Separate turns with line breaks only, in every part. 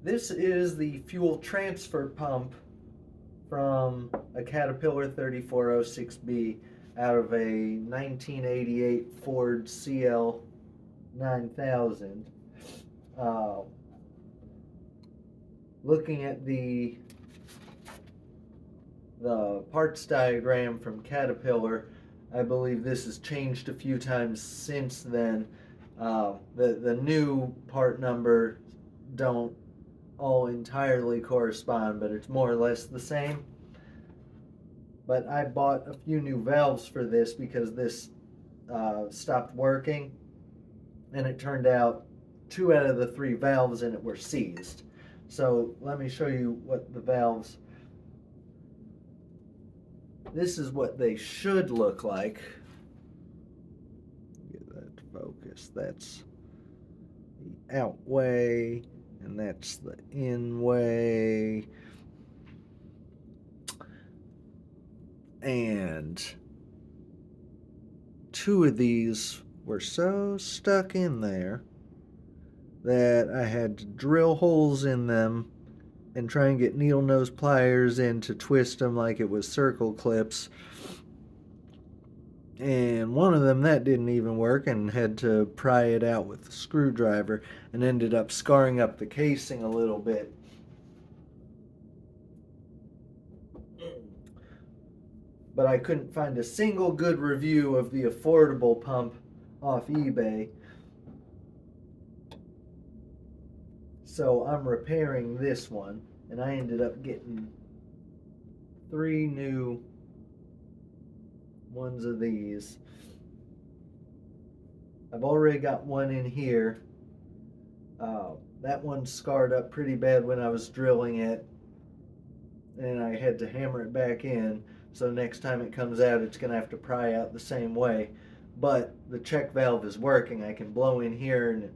This is the fuel transfer pump from a Caterpillar 3406B out of a 1988 Ford CL9000. Looking at the parts diagram from Caterpillar, I believe this has changed a few times since then. The new part number don't all entirely correspond, but it's more or less the same. But I bought a few new valves for this because this stopped working, and it turned out 2 out of the 3 valves in it were seized. So let me show you what the valves, this is what they should look like. Get that to focus. That's the out way, and that's the in way. And 2 of these were so stuck in there that I had to drill holes in them and try and get needle nose pliers in to twist them like it was circle clips. And one of them, that didn't even work, and had to pry it out with a screwdriver, and ended up scarring up the casing a little bit. But I couldn't find a single good review of the affordable pump off eBay. So I'm repairing this one, and I ended up getting 3 new ones of these. I've already got one in here. That one scarred up pretty bad when I was drilling it, and I had to hammer it back in. So next time it comes out, it's going to have to pry out the same way. But the check valve is working. I can blow in here and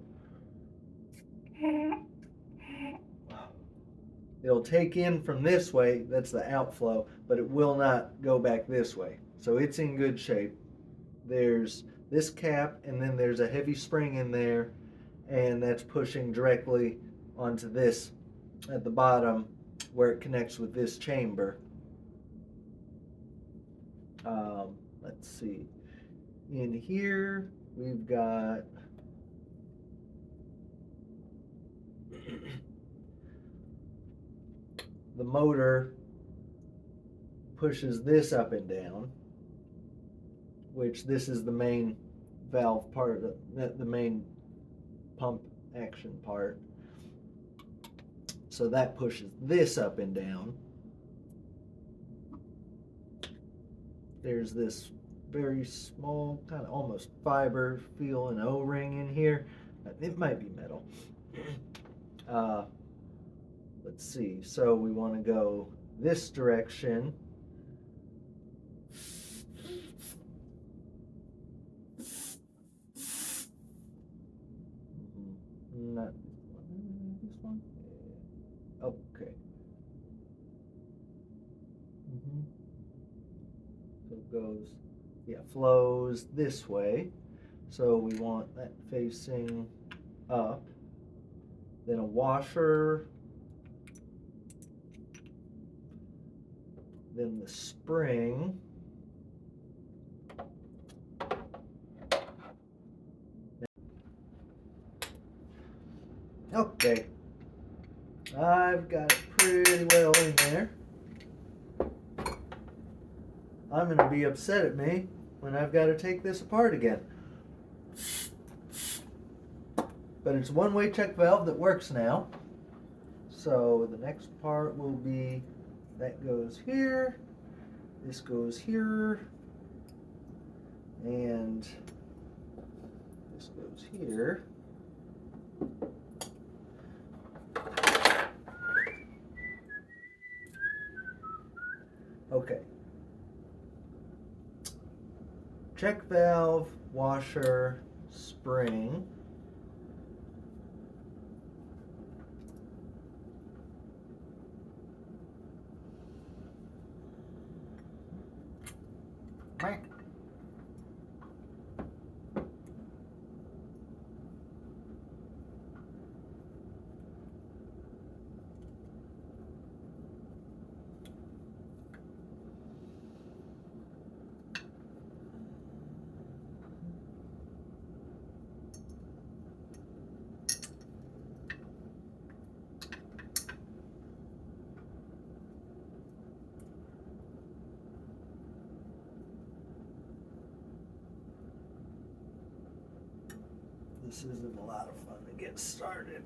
it'll take in from this way. That's the outflow, but it will not go back this way. So it's in good shape. There's this cap, and then there's a heavy spring in there, and that's pushing directly onto this at the bottom where it connects with this chamber. Let's see. In here, we've got the motor pushes this up and down, which this is the main valve part, the main pump action part. So that pushes this up and down. There's this very small, kind of almost fiber feel and O-ring in here. It might be metal. Let's see. So we want to go this direction. Not this one. Okay. So it goes, flows this way. So we want that facing up. Then a washer. Then the spring. Okay. I've got it pretty well in there. I'm going to be upset at me when I've got to take this apart again. But it's a one-way check valve that works now. So the next part will be, that goes here, this goes here, and this goes here. Okay. Check valve, washer, spring. This isn't a lot of fun to get started.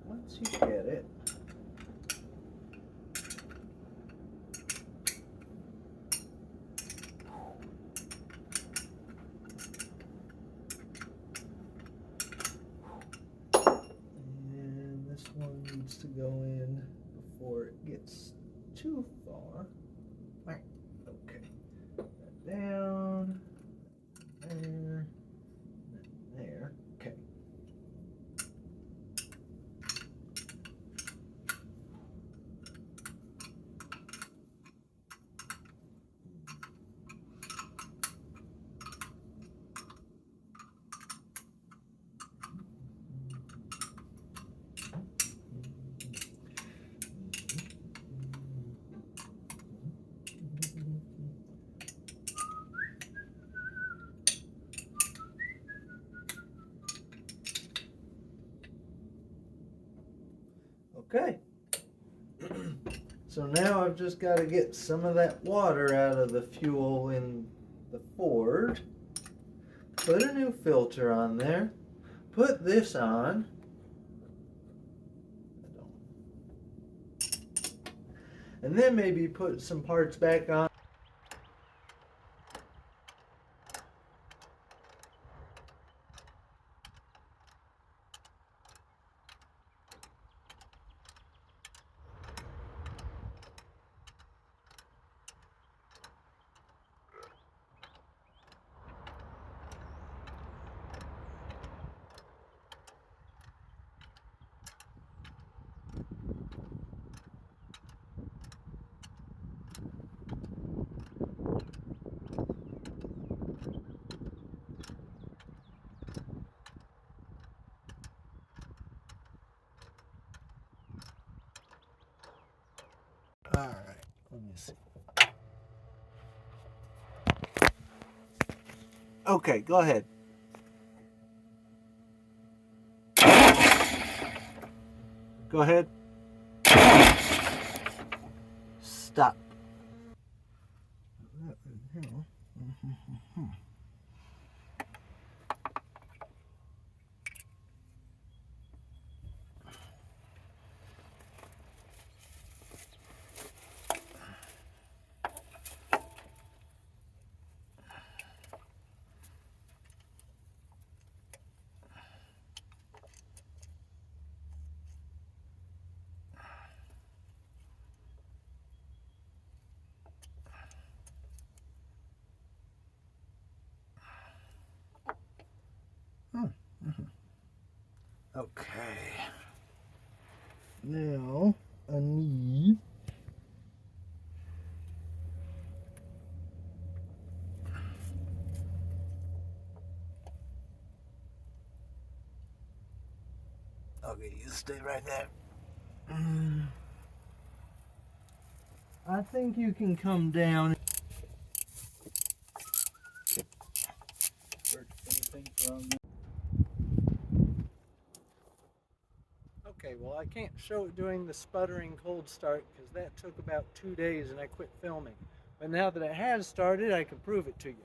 Once you get it, and this one needs to go in before it gets too far. Okay, that down, there, there. Okay. Okay, so now I've just got to get some of that water out of the fuel in the Ford, put a new filter on there, put this on, and then maybe put some parts back on. All right, let me see. Okay, go ahead. Go ahead. Stop. Okay. Now I need okay, you stay right there. I think you can come down. Okay, well I can't show it doing the sputtering cold start because that took about 2 days and I quit filming. But now that it has started, I can prove it to you.